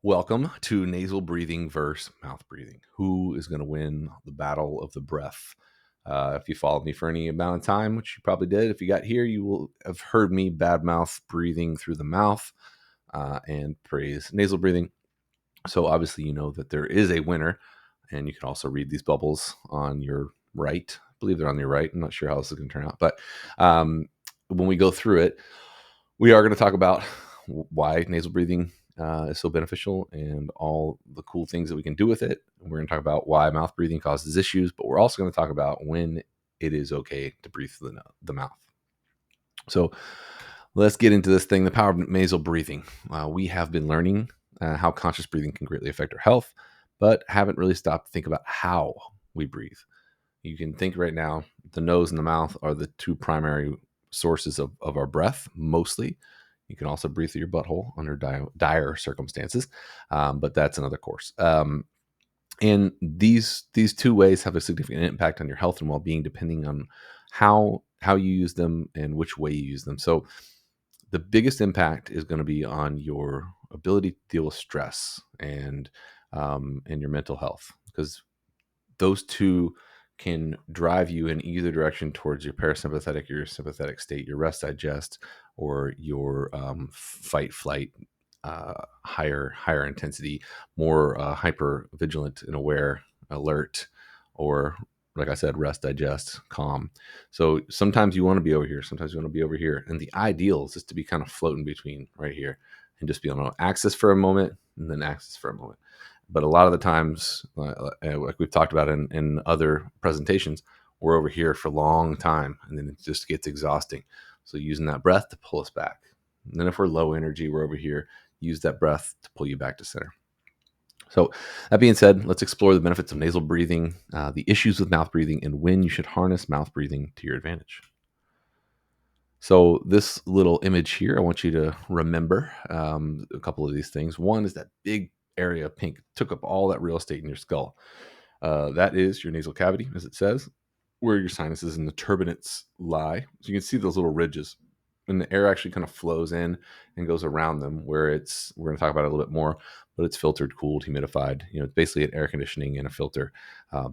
Welcome to nasal breathing versus mouth breathing. Who is going to win the battle of the breath? If you followed me for any amount of time, which you probably did, if you got here, you will have heard me badmouth breathing through the mouth and praise nasal breathing. So obviously, you know that there is a winner, and you can also read these bubbles on your right. I believe they're on your right. I'm not sure how this is going to turn out, but when we go through it, we are going to talk about why nasal breathing is so beneficial and all the cool things that we can do with it. We're going to talk about why mouth breathing causes issues, but we're also going to talk about when it is okay to breathe through the mouth. So let's get into this thing, the power of nasal breathing. We have been learning how conscious breathing can greatly affect our health, but haven't really stopped to think about how we breathe. You can think right now, the nose and the mouth are the two primary sources of our breath, mostly. You can also breathe through your butthole under dire circumstances, but that's another course. And these two ways have a significant impact on your health and well-being, depending on how you use them and which way you use them. So the biggest impact is going to be on your ability to deal with stress and your mental health, because those two can drive you in either direction towards your parasympathetic or your sympathetic state, your rest digest, or your fight flight, higher intensity, more hyper vigilant and aware, alert, or like I said, rest digest, calm. So sometimes you want to be over here, sometimes you want to be over here, and the ideal is just to be kind of floating between right here and just be on axis for a moment and then axis for a moment. But a lot of the times, like we've talked about in other presentations, we're over here for a long time, and then it just gets exhausting. So using that breath to pull us back. And then if we're low energy, we're over here. Use that breath to pull you back to center. So that being said, let's explore the benefits of nasal breathing, the issues with mouth breathing, and when you should harness mouth breathing to your advantage. So this little image here, I want you to remember a couple of these things. One is that big area of pink took up all that real estate in your skull. That is your nasal cavity, as it says, where your sinuses and the turbinates lie. So you can see those little ridges, and the air actually kind of flows in and goes around them, where we're going to talk about it a little bit more, but it's filtered, cooled, humidified. It's basically an air conditioning and a filter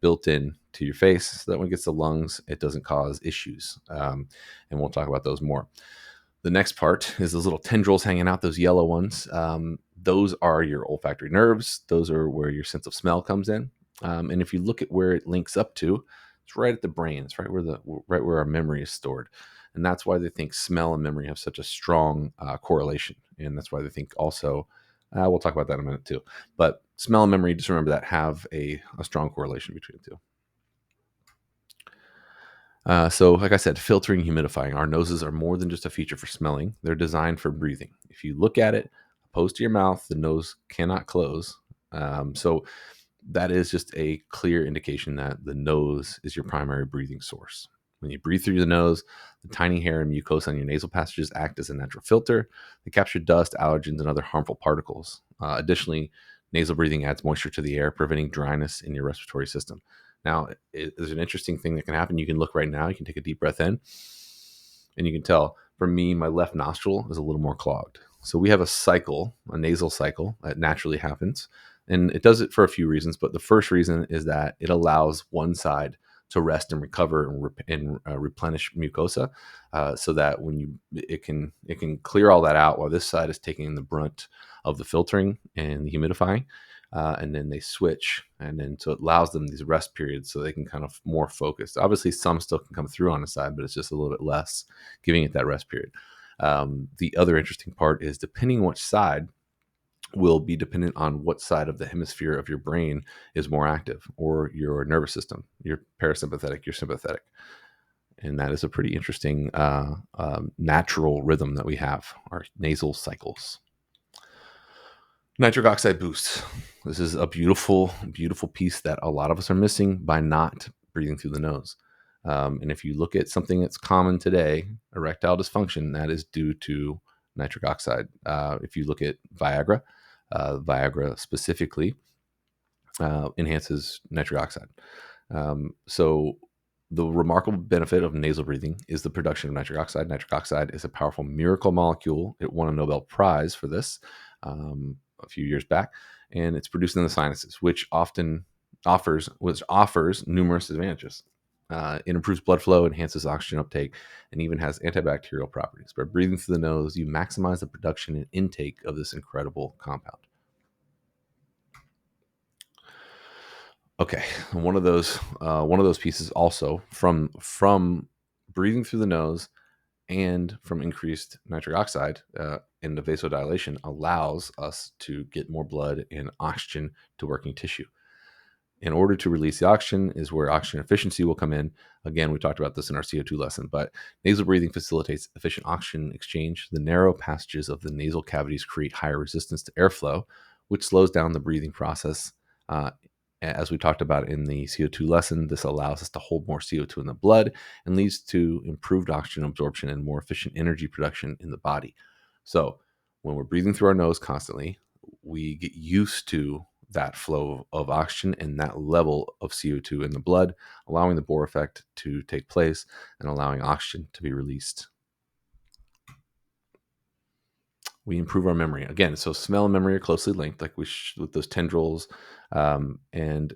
built in to your face, so that when it gets to lungs, it doesn't cause issues. And we'll talk about those more. The next part is those little tendrils hanging out, those yellow ones. Those are your olfactory nerves. Those are where your sense of smell comes in. And if you look at where it links up to, it's right at the brain. It's right where our memory is stored. And that's why they think smell and memory have such a strong correlation. And that's why they think also, we'll talk about that in a minute too. But smell and memory, just remember that, have a strong correlation between the two. So like I said, filtering, humidifying. Our noses are more than just a feature for smelling. They're designed for breathing. If you look at it, opposed to your mouth, the nose cannot close. So that is just a clear indication that the nose is your primary breathing source. When you breathe through the nose, the tiny hair and mucosa on your nasal passages act as a natural filter. They capture dust, allergens, and other harmful particles. Additionally, nasal breathing adds moisture to the air, preventing dryness in your respiratory system. Now, there's an interesting thing that can happen. You can look right now. You can take a deep breath in, and you can tell, for me, my left nostril is a little more clogged. So we have a cycle, a nasal cycle that naturally happens. And it does it for a few reasons. But the first reason is that it allows one side to rest and recover and replenish mucosa, so that when it can clear all that out while this side is taking the brunt of the filtering and the humidifying. And then they switch, and then so it allows them these rest periods so they can kind of more focused. Obviously, some still can come through on the side, but it's just a little bit less, giving it that rest period. The other interesting part is, depending which side, will be dependent on what side of the hemisphere of your brain is more active, or your nervous system, your parasympathetic, your sympathetic. And that is a pretty interesting natural rhythm that we have, our nasal cycles. Nitric oxide boost. This is a beautiful, beautiful piece that a lot of us are missing by not breathing through the nose. And if you look at something that's common today, erectile dysfunction, that is due to nitric oxide. If you look at Viagra, Viagra specifically enhances nitric oxide. So the remarkable benefit of nasal breathing is the production of nitric oxide. Nitric oxide is a powerful miracle molecule. It won a Nobel Prize for this. a few years back, and it's produced in the sinuses, which offers numerous advantages. It improves blood flow, enhances oxygen uptake, and even has antibacterial properties. By breathing through the nose, you maximize the production and intake of this incredible compound. Okay, one of those pieces also from breathing through the nose and from increased nitric oxide in the vasodilation allows us to get more blood and oxygen to working tissue. In order to release the oxygen is where oxygen efficiency will come in. Again, we talked about this in our CO2 lesson, but nasal breathing facilitates efficient oxygen exchange. The narrow passages of the nasal cavities create higher resistance to airflow, which slows down the breathing process. As we talked about in the CO2 lesson, this allows us to hold more CO2 in the blood and leads to improved oxygen absorption and more efficient energy production in the body. So when we're breathing through our nose constantly, we get used to that flow of oxygen and that level of CO2 in the blood, allowing the Bohr effect to take place and allowing oxygen to be released. We improve our memory. Again, so smell and memory are closely linked, like with those tendrils. And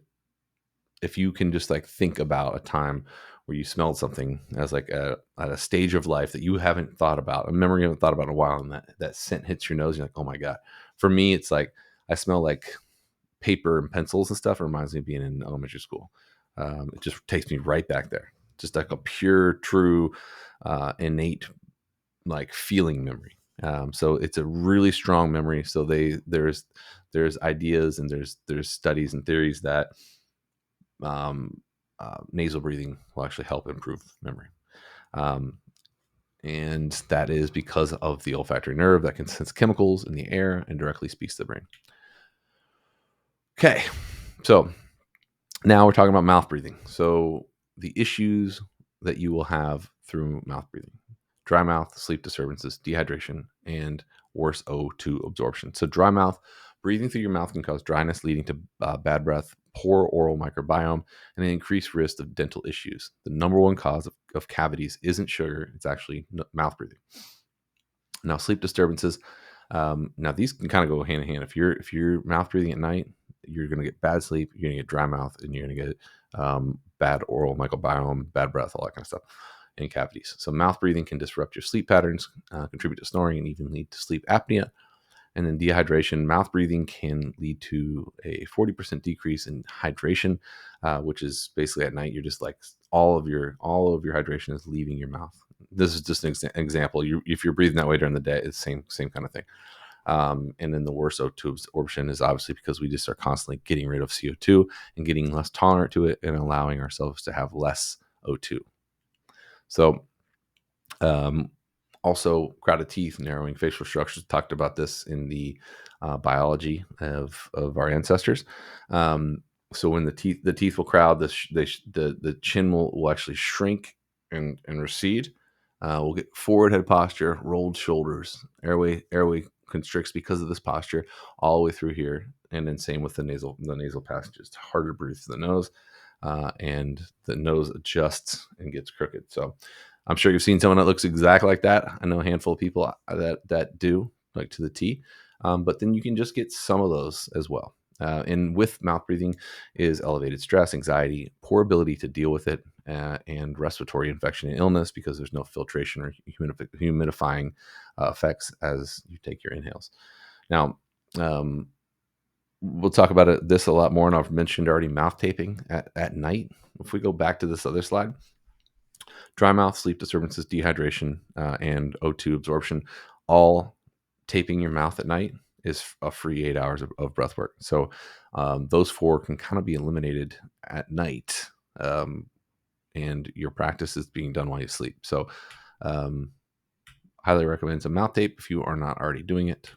if you can just like think about a time where you smelled something as like at a stage of life that you haven't thought about, a memory you haven't thought about in a while, and that scent hits your nose, you're like, oh my God. For me, it's like I smell like paper and pencils and stuff. It reminds me of being in elementary school. It just takes me right back there. Just like a pure, true, innate, like feeling memory. So it's a really strong memory. So there's ideas and there's studies and theories that nasal breathing will actually help improve memory. And that is because of the olfactory nerve that can sense chemicals in the air and directly speaks to the brain. Okay, so now we're talking about mouth breathing. So the issues that you will have through mouth breathing: dry mouth, sleep disturbances, dehydration, and worse O2 absorption. So dry mouth, breathing through your mouth can cause dryness, leading to bad breath, poor oral microbiome, and an increased risk of dental issues. The number one cause of cavities isn't sugar, it's actually mouth breathing. Now, sleep disturbances. Now these can kind of go hand in hand. If you're mouth breathing at night, you're going to get bad sleep, you're going to get dry mouth, and you're going to get bad oral microbiome, bad breath, all that kind of stuff, and cavities. So mouth breathing can disrupt your sleep patterns, contribute to snoring, and even lead to sleep apnea. And then dehydration. Mouth breathing can lead to a 40% decrease in hydration, which is basically at night you're just like all of your hydration is leaving your mouth. This is just an example. If you're breathing that way during the day, it's same kind of thing. And then the worst O2 absorption is obviously because we just are constantly getting rid of CO2 and getting less tolerant to it and allowing ourselves to have less O2. So also crowded teeth, narrowing facial structures. Talked about this in the biology of our ancestors. So when the teeth will crowd, the chin will actually shrink and recede. We'll get forward head posture, rolled shoulders, airway constricts because of this posture all the way through here, and then same with the nasal passages. It's harder to breathe through the nose, and the nose adjusts and gets crooked. So I'm sure you've seen someone that looks exactly like that. I know a handful of people that do, like to the T. But then you can just get some of those as well. And with mouth breathing is elevated stress, anxiety, poor ability to deal with it, and respiratory infection and illness because there's no filtration or humidifying effects as you take your inhales. Now, we'll talk about this a lot more, and I've mentioned already mouth taping at night. If we go back to this other slide, dry mouth, sleep disturbances, dehydration, and O2 absorption, all taping your mouth at night is a free 8 hours of breath work. So those four can kind of be eliminated at night, and your practice is being done while you sleep. So highly recommend some mouth tape if you are not already doing it.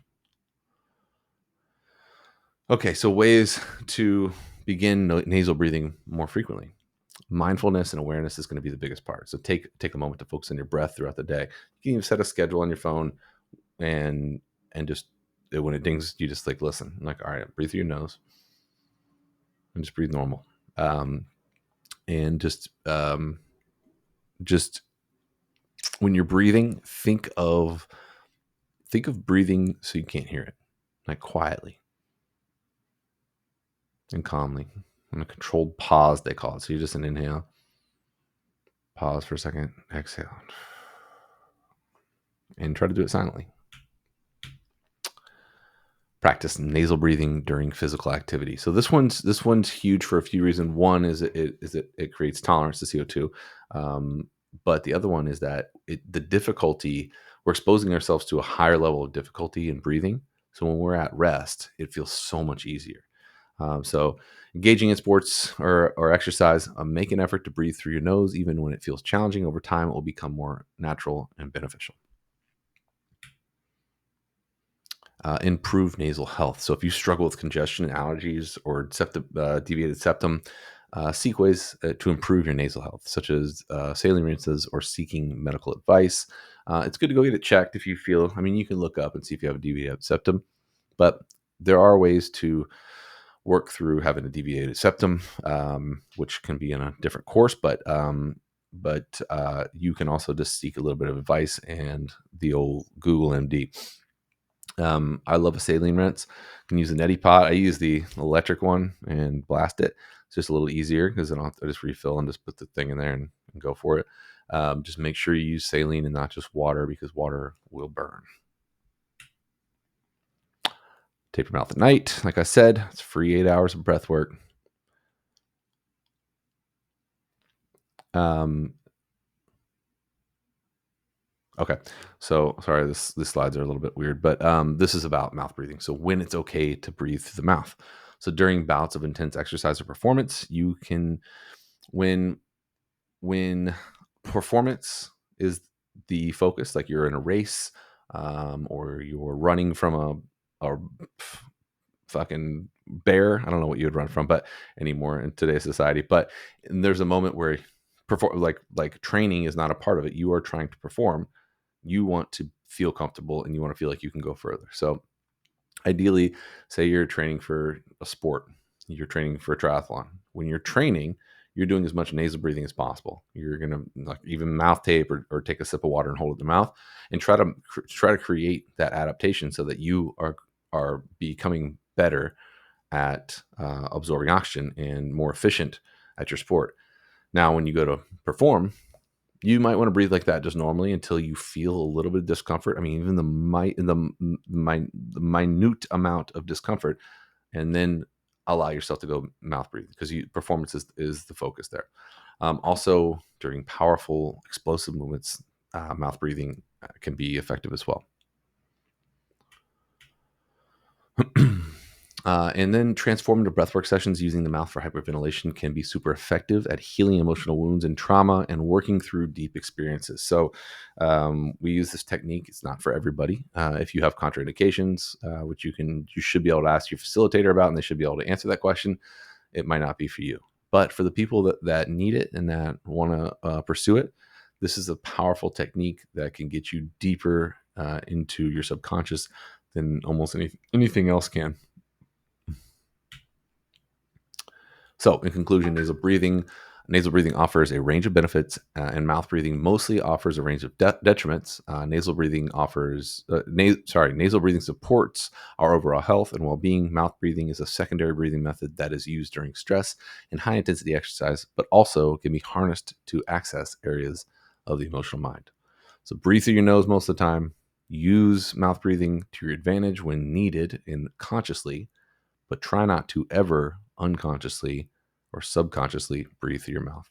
Okay, so ways to begin nasal breathing more frequently. Mindfulness and awareness is going to be the biggest part. So take a moment to focus on your breath throughout the day. You can even set a schedule on your phone, and just when it dings, you just like listen. I'm like, all right, breathe through your nose and just breathe normal. And just when you're breathing, think of breathing so you can't hear it. like quietly and calmly. In a controlled pause, they call it. So you just an inhale, pause for a second, exhale, and try to do it silently. Practice nasal breathing during physical activity. So this one's huge for a few reasons. One is it creates tolerance to CO2, but the other one is that the difficulty, we're exposing ourselves to a higher level of difficulty in breathing. So when we're at rest, it feels so much easier. So engaging in sports or exercise, make an effort to breathe through your nose, even when it feels challenging. Over time, it will become more natural and beneficial. Improve nasal health. So if you struggle with congestion, allergies, or deviated septum, seek ways to improve your nasal health, such as saline rinses or seeking medical advice. It's good to go get it checked if you feel, I mean, you can look up and see if you have a deviated septum, but there are ways to work through having a deviated septum, which can be in a different course, but you can also just seek a little bit of advice and the old Google MD. I love a saline rinse. You can use a neti pot. I use the electric one and blast it. It's just a little easier because then I just refill and just put the thing in there and go for it. Just make sure you use saline and not just water because water will burn. Tape your mouth at night. Like I said, it's free 8 hours of breath work. Okay. So sorry, this slides are a little bit weird, but this is about mouth breathing. So when it's okay to breathe through the mouth. So during bouts of intense exercise or performance, you can when performance is the focus, like you're in a race, or you're running from a fucking bear. I don't know what you would run from, but anymore in today's society. But there's a moment where perform like training is not a part of it. You are trying to perform. You want to feel comfortable and you want to feel like you can go further. So ideally, say you're training for a sport, you're training for a triathlon. When you're training, you're doing as much nasal breathing as possible. You're gonna like even mouth tape or take a sip of water and hold it in the mouth and try to create that adaptation so that you are becoming better at absorbing oxygen and more efficient at your sport. Now, when you go to perform, you might want to breathe like that just normally until you feel a little bit of discomfort. I mean, even the minute amount of discomfort, and then allow yourself to go mouth breathe because performance is the focus there. Also, during powerful, explosive movements, mouth breathing can be effective as well. And then transformative breathwork sessions using the mouth for hyperventilation can be super effective at healing emotional wounds and trauma and working through deep experiences. So we use this technique. It's not for everybody. If you have contraindications, which you should be able to ask your facilitator about, and they should be able to answer that question, it might not be for you. But for the people that need it and that want to pursue it, this is a powerful technique that can get you deeper into your subconscious than almost anything else can. So, in conclusion, nasal breathing offers a range of benefits, and mouth breathing mostly offers a range of detriments. Nasal breathing supports our overall health and well-being. Mouth breathing is a secondary breathing method that is used during stress and high-intensity exercise, but also can be harnessed to access areas of the emotional mind. So, breathe through your nose most of the time. Use mouth breathing to your advantage when needed and consciously, but try not to ever unconsciously or subconsciously breathe through your mouth.